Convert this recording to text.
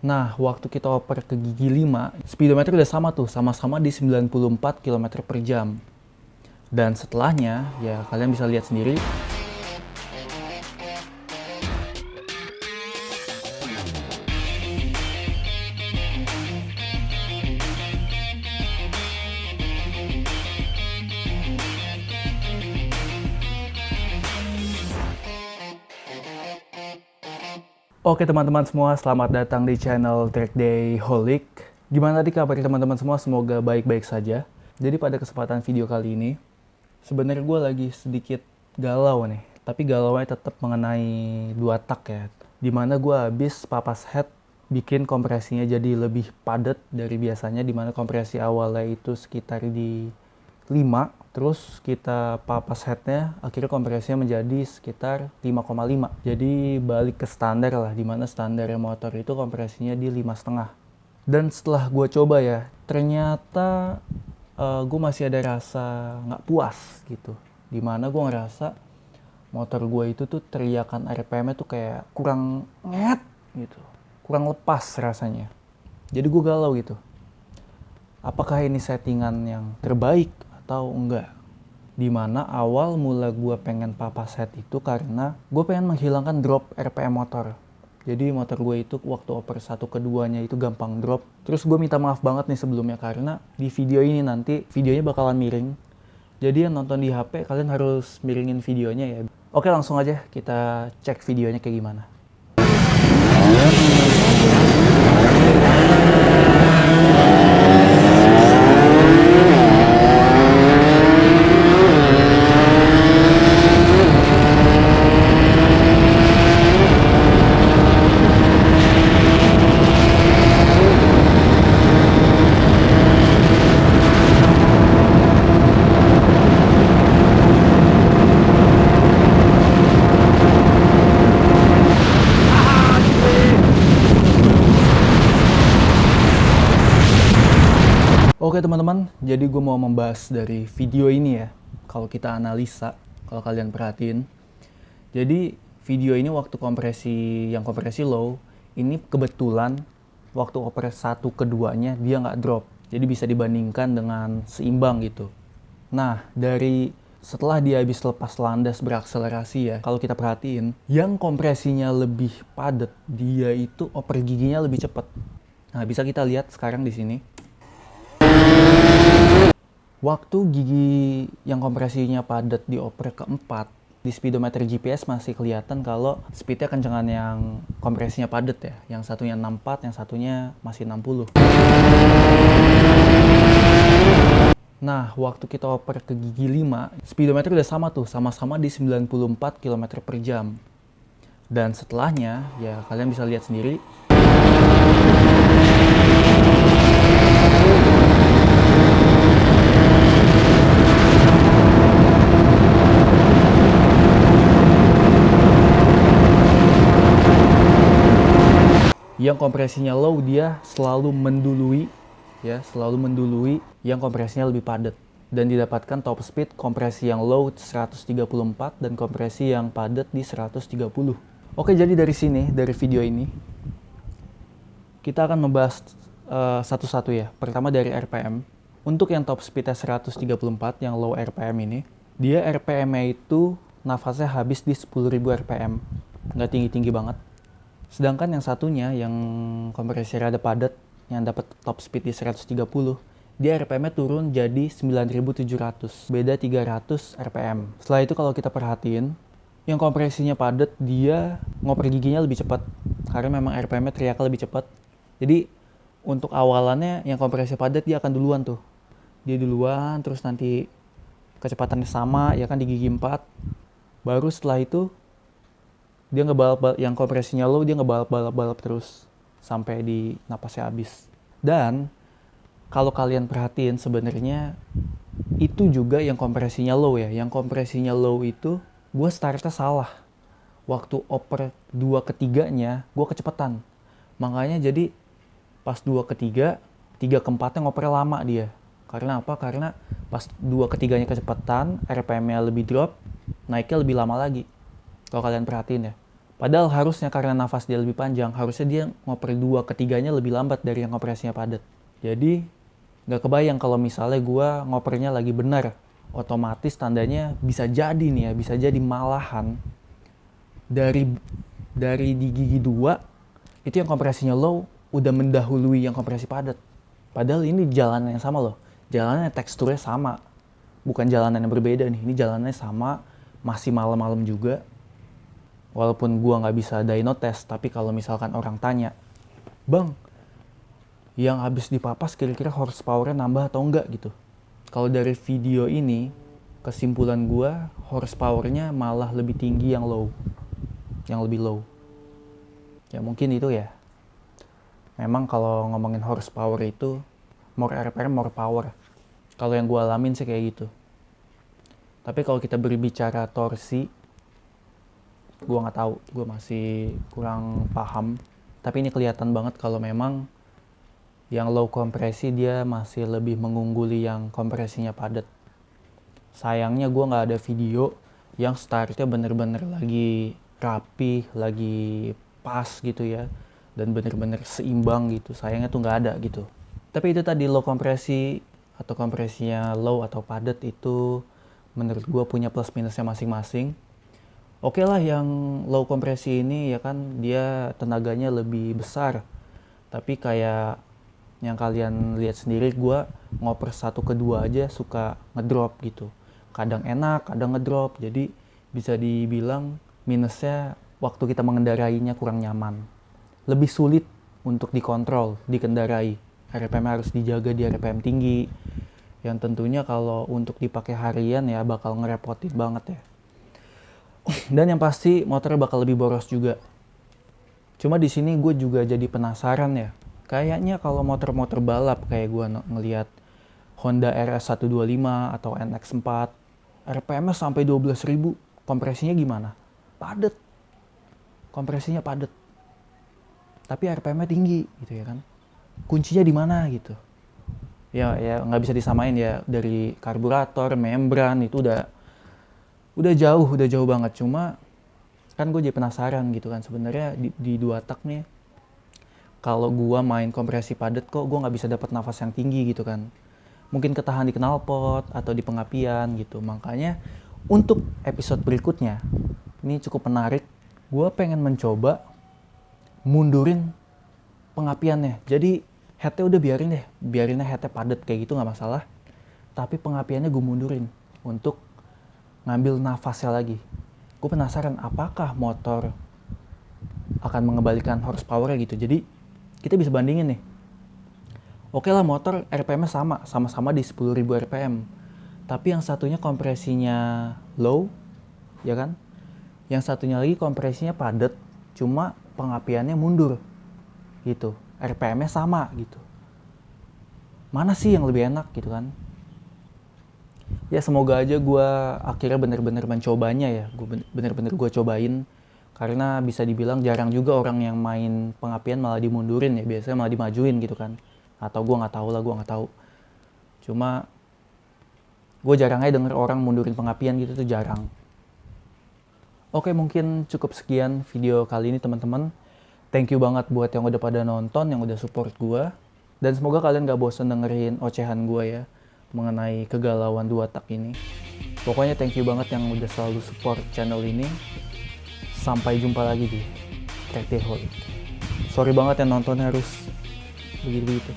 Nah, waktu kita oper ke gigi 5, speedometer udah sama tuh, sama-sama di 94 km per jam. Dan setelahnya, ya kalian bisa lihat sendiri. Oke teman-teman semua, selamat datang di channel Track Day Holic. Gimana tadi kabar teman-teman semua? Semoga baik-baik saja. Jadi pada kesempatan video kali ini, sebenarnya gue lagi sedikit galau nih. Tapi galaunya tetap mengenai dua tak ya. Dimana gue habis papas head bikin kompresinya jadi lebih padat dari biasanya. Dimana kompresi awalnya itu sekitar di 5, terus kita papas headnya akhirnya kompresinya menjadi sekitar 5,5. Jadi balik ke standar lah, dimana standar motor itu kompresinya di 5,5. Dan setelah gue coba ya, ternyata gue masih ada rasa nggak puas gitu. Dimana gue ngerasa motor gue itu tuh teriakan RPM-nya tuh kayak kurang nget gitu, kurang lepas rasanya. Jadi gue galau gitu. Apakah ini settingan yang terbaik atau enggak? Dimana awal mula gue pengen papas head itu karena gue pengen menghilangkan drop RPM motor. Jadi motor gue itu waktu oper 1 keduanya itu gampang drop. Terus gue minta maaf banget nih sebelumnya karena di video ini nanti videonya bakalan miring. Jadi yang nonton di HP kalian harus miringin videonya ya. Oke, langsung aja kita cek videonya kayak gimana. Oke teman-teman, jadi gue mau membahas dari video ini ya. Kalau kita analisa, kalau kalian perhatiin. Jadi video ini waktu kompresi low, ini kebetulan waktu oper 1 keduanya dia nggak drop. Jadi bisa dibandingkan dengan seimbang gitu. Nah, setelah dia habis lepas landas berakselerasi ya, kalau kita perhatiin, yang kompresinya lebih padat, dia itu oper giginya lebih cepat. Nah, bisa kita lihat sekarang di sini. Waktu gigi yang kompresinya padat di oper keempat, di speedometer GPS masih kelihatan kalau speednya kencengan yang kompresinya padat ya. Yang satunya 64, yang satunya masih 60. Nah, waktu kita oper ke gigi 5, speedometer udah sama tuh, sama-sama di 94 km per jam. Dan setelahnya, ya kalian bisa lihat sendiri. Yang kompresinya low dia selalu mendului yang kompresinya lebih padat dan didapatkan top speed kompresi yang low 134 dan kompresi yang padat di 130. Oke, jadi dari video ini kita akan membahas satu-satu ya. Pertama dari RPM. Untuk yang top speednya 134 yang low RPM ini, dia RPM-nya itu nafasnya habis di 10.000 RPM. Nggak tinggi-tinggi banget. Sedangkan yang satunya, yang kompresi rada padat, yang dapat top speed di 130, dia RPM-nya turun jadi 9.700, beda 300 RPM. Setelah itu kalau kita perhatiin, yang kompresinya padat, dia ngoper giginya lebih cepat, karena memang RPM-nya teriaknya lebih cepat. Jadi, untuk awalannya yang kompresi padat dia akan duluan tuh. Dia duluan, terus nanti kecepatannya sama, ya kan di gigi 4. Baru setelah itu, dia ngebalap, yang kompresinya low dia ngebalap terus sampai di napasnya habis. Dan kalau kalian perhatiin sebenarnya itu juga yang kompresinya low ya. Yang kompresinya low itu gue startnya salah. Waktu oper 2 ketiganya gue kecepatan. Makanya jadi pas 2 ketiga, 3 keempatnya ngoper lama dia. Karena apa? Karena pas 2 ketiganya kecepatan, RPM-nya lebih drop, naiknya lebih lama lagi. Kalau kalian perhatiin ya. Padahal harusnya karena nafas dia lebih panjang, harusnya dia ngoper 2 ketiganya lebih lambat dari yang kompresinya padat. Jadi nggak kebayang kalau misalnya gue ngopernya lagi benar. Otomatis tandanya bisa jadi nih ya, bisa jadi malahan dari di gigi 2 itu yang kompresinya low udah mendahului yang kompresi padat. Padahal ini jalanan yang sama loh. Jalanannya teksturnya sama. Bukan jalanan yang berbeda nih. Ini jalanannya sama, masih malam-malam juga. Walaupun gua nggak bisa dyno test, tapi kalau misalkan orang tanya, "Bang, yang habis dipapas kira-kira horsepower-nya nambah atau enggak?" gitu. Kalau dari video ini, kesimpulan gua horsepower-nya malah lebih tinggi yang low. Yang lebih low. Ya mungkin itu ya. Memang kalau ngomongin horsepower itu, more RPM, more power. Kalau yang gua alamin sih kayak gitu. Tapi kalau kita berbicara torsi, gue nggak tahu, gue masih kurang paham. Tapi ini kelihatan banget kalau memang yang low kompresi dia masih lebih mengungguli yang kompresinya padat. Sayangnya gue nggak ada video yang startnya bener-bener lagi rapi, lagi pas gitu ya, dan bener-bener seimbang gitu. Sayangnya tuh nggak ada gitu. Tapi itu tadi low kompresi atau kompresinya low atau padat itu menurut gue punya plus minusnya masing-masing. Oke lah yang low kompresi ini ya kan dia tenaganya lebih besar. Tapi kayak yang kalian lihat sendiri, gue ngoper 1 ke 2 aja suka ngedrop gitu. Kadang enak, kadang ngedrop. Jadi bisa dibilang minusnya waktu kita mengendarainya kurang nyaman. Lebih sulit untuk dikontrol, dikendarai. RPM harus dijaga di RPM tinggi. Yang tentunya kalau untuk dipakai harian ya bakal ngerepotin banget ya. Dan yang pasti motornya bakal lebih boros juga. Cuma di sini gue juga jadi penasaran ya. Kayaknya kalau motor-motor balap kayak gue ngelihat Honda RS125 atau NX4, RPM-nya sampai 12.000, kompresinya gimana? Padet. Kompresinya padet. Tapi RPM-nya tinggi gitu ya kan. Kuncinya di mana gitu. Ya nggak bisa disamain ya, dari karburator, membran itu udah jauh banget. Cuma kan gue jadi penasaran gitu kan, sebenarnya di 2 tak nih kalau gue main kompresi padat kok gue nggak bisa dapat nafas yang tinggi gitu kan. Mungkin ketahan di knalpot atau di pengapian gitu. Makanya untuk episode berikutnya ini cukup menarik. Gue pengen mencoba mundurin pengapiannya. Jadi headnya udah biarin headnya padat kayak gitu nggak masalah. Tapi pengapiannya gue mundurin untuk ngambil nafasnya lagi. Gue penasaran apakah motor akan mengembalikan horsepower-nya gitu. Jadi kita bisa bandingin nih. Oke lah motor RPM-nya sama-sama di 10.000 RPM. Tapi yang satunya kompresinya low, ya kan? Yang satunya lagi kompresinya padat, cuma pengapiannya mundur. Gitu. RPM-nya sama gitu. Mana sih yang lebih enak gitu kan? Ya semoga aja gue akhirnya bener-bener mencobanya ya. Bener-bener gue cobain. Karena bisa dibilang jarang juga orang yang main pengapian malah dimundurin ya. Biasanya malah dimajuin gitu kan. Atau gue gak tahu lah, gue gak tahu. Cuma gue jarang aja denger orang mundurin pengapian gitu tuh jarang. Oke, mungkin cukup sekian video kali ini teman-teman. Thank you banget buat yang udah pada nonton, yang udah support gue. Dan semoga kalian gak bosan dengerin ocehan gue ya mengenai kegalauan 2 tak ini. Pokoknya thank you banget yang udah selalu support channel ini. Sampai jumpa lagi di Tractaholic. Sorry banget yang nonton harus begitu-begitu.